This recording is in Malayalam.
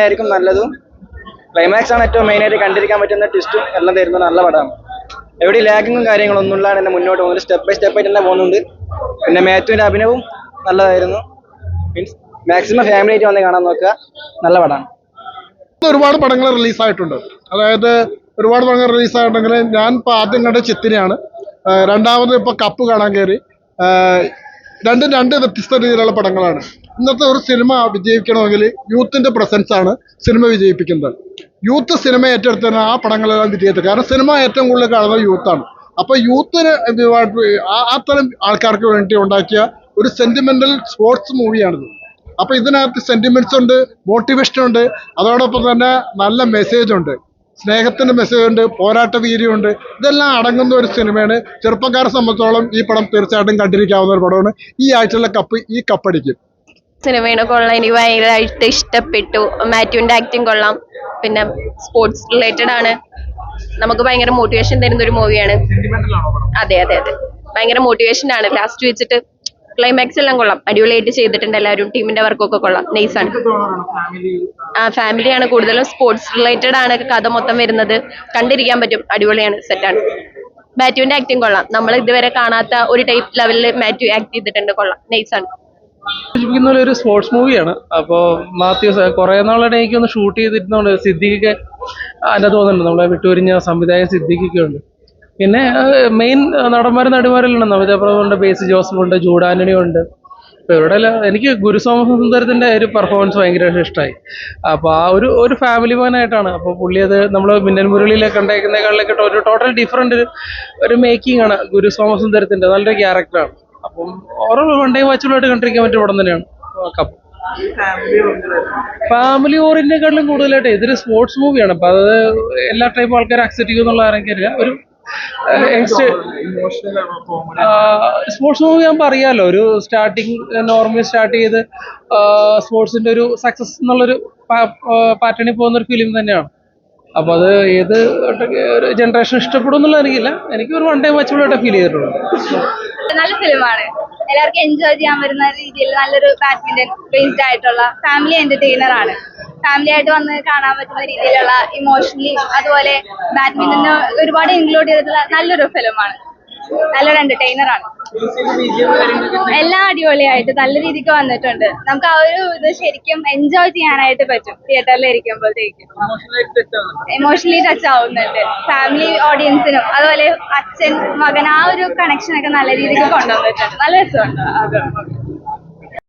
ആയിരിക്കും നല്ലതും. ക്ലൈമാക്സ് ആണ് ഏറ്റവും മെയിനായിട്ട് കണ്ടിരിക്കാൻ പറ്റുന്ന ട്വിസ്റ്റും എല്ലാം തരുന്ന നല്ല പടമാണ്. എവിടെ ലാഗിങ്ങും കാര്യങ്ങളൊന്നും ഇല്ലാതെ തന്നെ മുന്നോട്ട് പോകുന്നത്, സ്റ്റെപ്പ് ബൈ സ്റ്റെപ്പ് ആയിട്ട് തന്നെ പോകുന്നുണ്ട്. പിന്നെ മാത്യുവിന്റെ അഭിനയവും നല്ലതായിരുന്നു. മീൻസ് മാക്സിമം ഫാമിലി ആയിട്ട് വന്ന് കാണാൻ നോക്കുക, നല്ല പടമാണ്. ഒരുപാട് പടങ്ങൾ റിലീസായിട്ടുണ്ട്. അതായത് ഒരുപാട് പടങ്ങൾ റിലീസായിട്ടുണ്ടെങ്കിൽ ഞാൻ ഇപ്പോൾ ആദ്യം കണ്ട ചിത്തിനെയാണ്. രണ്ടാമത് ഇപ്പോൾ കപ്പ് കാണാൻ കയറി. രണ്ടും രണ്ട് വ്യത്യസ്ത രീതിയിലുള്ള പടങ്ങളാണ്. ഇന്നത്തെ ഒരു സിനിമ വിജയിക്കണമെങ്കിൽ യൂത്തിന്റെ പ്രസൻസ് ആണ് സിനിമ വിജയിപ്പിക്കുന്നത്. യൂത്ത് സിനിമ ഏറ്റെടുത്തതിന് ആ പടങ്ങളെല്ലാം വിജയിച്ചത്. കാരണം സിനിമ ഏറ്റവും കൂടുതൽ കാണുന്നത് യൂത്താണ്. അപ്പോൾ യൂത്തിന് അത്തരം ആൾക്കാർക്ക് വേണ്ടി ഉണ്ടാക്കിയ ഒരു സെന്റിമെന്റൽ സ്പോർട്സ് മൂവിയാണിത്. അപ്പോൾ ഇതിനകത്ത് സെന്റിമെന്റ്സ് ഉണ്ട്, മോട്ടിവേഷൻ ഉണ്ട്, അതോടൊപ്പം തന്നെ നല്ല മെസ്സേജ് ഉണ്ട്, സ്നേഹത്തിന്റെ മെസ്സേജ് ഉണ്ട്, പോരാട്ട വീര്യമുണ്ട്. ഇതെല്ലാം അടങ്ങുന്ന ഒരു സിനിമയാണ്. ചെറുപ്പക്കാരെ സംബന്ധിച്ചോളം ഈ പടം തീർച്ചയായിട്ടും കണ്ടിരിക്കാവുന്ന ഒരു പടമാണ്. ഈ ആഴ്ചയിലെ ഈ കപ്പടിക്കും. സിനിമയുടെ കൊള്ളാം, എനിക്ക് ഭയങ്കരമായിട്ട് ഇഷ്ടപ്പെട്ടു. മാത്യുവിന്റെ ആക്ടിങ് കൊള്ളാം, പിന്നെ സ്പോർട്സ് റിലേറ്റഡ് ആണ്, നമുക്ക് ഭയങ്കര മോട്ടിവേഷൻ തരുന്ന ഒരു മൂവിയാണ്. അതെ അതെ അതെ, ഭയങ്കര മോട്ടിവേഷൻ ആണ്. ലാസ്റ്റ് വെച്ചിട്ട് ക്ലൈമാക്സ് എല്ലാം കൊള്ളാം, അടിപൊളിയായിട്ട് ചെയ്തിട്ടുണ്ട് എല്ലാവരും. ടീമിന്റെ വർക്കൊക്കെ കൊള്ളാം, നൈസാണ്. ഫാമിലിയാണ് കൂടുതലും, സ്പോർട്സ് റിലേറ്റഡ് ആണ് കഥ മൊത്തം വരുന്നത്. കണ്ടിരിക്കാൻ പറ്റും, അടിപൊളിയാണ്, സെറ്റാണ്. മാത്യുവിന്റെ ആക്ടിങ് കൊള്ളാം, നമ്മൾ ഇതുവരെ കാണാത്ത ഒരു ടൈപ്പ് ലെവലിൽ മാത്യു ആക്ട് ചെയ്തിട്ടുണ്ട്, കൊള്ളാം, നൈസാണ്. ഒരു സ്പോർട്സ് മൂവിയാണ്. അപ്പോൾ മാത്യു കുറെ നാളായിട്ട് എനിക്കൊന്ന് ഷൂട്ട് ചെയ്തിരുന്നുണ്ട്. സിദ്ദിഖൊക്കെ അതിൻ്റെ തോന്നുന്നുണ്ട്, നമ്മളെ വിട്ടുപിരിഞ്ഞ സംവിധായകൻ സിദ്ദിഖൊക്കെ ഉണ്ട്. പിന്നെ മെയിൻ നടന്മാരും നടിമാരെല്ലാം ഉണ്ട്. നമിത പ്രഭുണ്ട്, ബേസി ജോസഫ് ഉണ്ട്, ജൂഡാന്റണി ഉണ്ട്. അപ്പോൾ ഇവിടെ എനിക്ക് ഗുരുസോമസുന്ദരത്തിൻ്റെ ഒരു പെർഫോമൻസ് ഭയങ്കരമായിട്ട് ഇഷ്ടമായി. അപ്പോൾ ആ ഒരു ഫാമിലി മാനായിട്ടാണ്. അപ്പോൾ പുള്ളി അത് നമ്മൾ മിന്നൽ മുരളിയിലെ കണ്ടേക്കുന്നതിനേക്കാളിലൊക്കെ ഒരു ടോട്ടൽ ഡിഫറെൻ്റ് ഒരു മേക്കിംഗ് ആണ് ഗുരുസോമസുന്ദരത്തിൻ്റെ. നല്ലൊരു ക്യാരക്ടറാണ്. അപ്പം ഓരോ വൺ ടൈം വാച്ചുകളായിട്ട് കണ്ടിരിക്കാൻ പറ്റിയ പടം തന്നെയാണ് കപ്പ്. ഫാമിലി ഓറിയന്റിനെക്കാട്ടിലും കൂടുതലായിട്ട് ഇതൊരു സ്പോർട്സ് മൂവിയാണ്. അപ്പം അത് എല്ലാ ടൈപ്പ് ആൾക്കാരും അക്സെപ്റ്റ് ചെയ്യുന്നുള്ള ആരെങ്കിലും ഒരു സ്പോർട്സ് മൂവി ഞാൻ പറയാമല്ലോ. ഒരു സ്റ്റാർട്ടിങ് നോർമലി സ്റ്റാർട്ട് ചെയ്ത് സ്പോർട്സിന്റെ ഒരു സക്സസ് എന്നുള്ളൊരു പാറ്റേണിൽ പോകുന്ന ഒരു ഫിലിം തന്നെയാണ്. അപ്പൊ അത് ഏത് ജനറേഷൻ ഇഷ്ടപ്പെടും എന്നുള്ള അറിയില്ല. എനിക്ക് ഒരു വൺ ടൈം വാച്ചബിളായിട്ട് ഫീൽ ചെയ്തിട്ടുണ്ട്. നല്ല ഫിലിമാണ്, എല്ലാവർക്കും എൻജോയ് ചെയ്യാൻ വരുന്ന രീതിയിൽ നല്ലൊരു ബാഡ്മിന്റൺ ബേസ്ഡ് ആയിട്ടുള്ള ഫാമിലി എന്റർടൈനർ ആണ്. ഫാമിലി ആയിട്ട് വന്ന് കാണാൻ പറ്റുന്ന രീതിയിലുള്ള ഇമോഷണലി അതുപോലെ ബാഡ്മിന്റന് ഒരുപാട് ഇൻക്ലൂഡ് ചെയ്തിട്ടുള്ള നല്ലൊരു ഫിലിമാണ്. നല്ലൊരു എന്റർടൈനർ ആണ്. എല്ലാം അടിപൊളിയായിട്ട് നല്ല രീതിക്ക് വന്നിട്ടുണ്ട്. നമുക്ക് ആ ഒരു ഇത് ശരിക്കും എൻജോയ് ചെയ്യാനായിട്ട് പറ്റും തിയേറ്ററിൽ ഇരിക്കുമ്പോഴത്തേക്കും. ഇമോഷണലി ടച്ച് ആവുന്നുണ്ട്. ഫാമിലി ഓഡിയൻസിനും അതുപോലെ അച്ഛൻ മകൻ ആ ഒരു കണക്ഷനൊക്കെ നല്ല രീതിക്ക് കൊണ്ടുവന്നിട്ടുണ്ട്. നല്ല രസമുണ്ട്.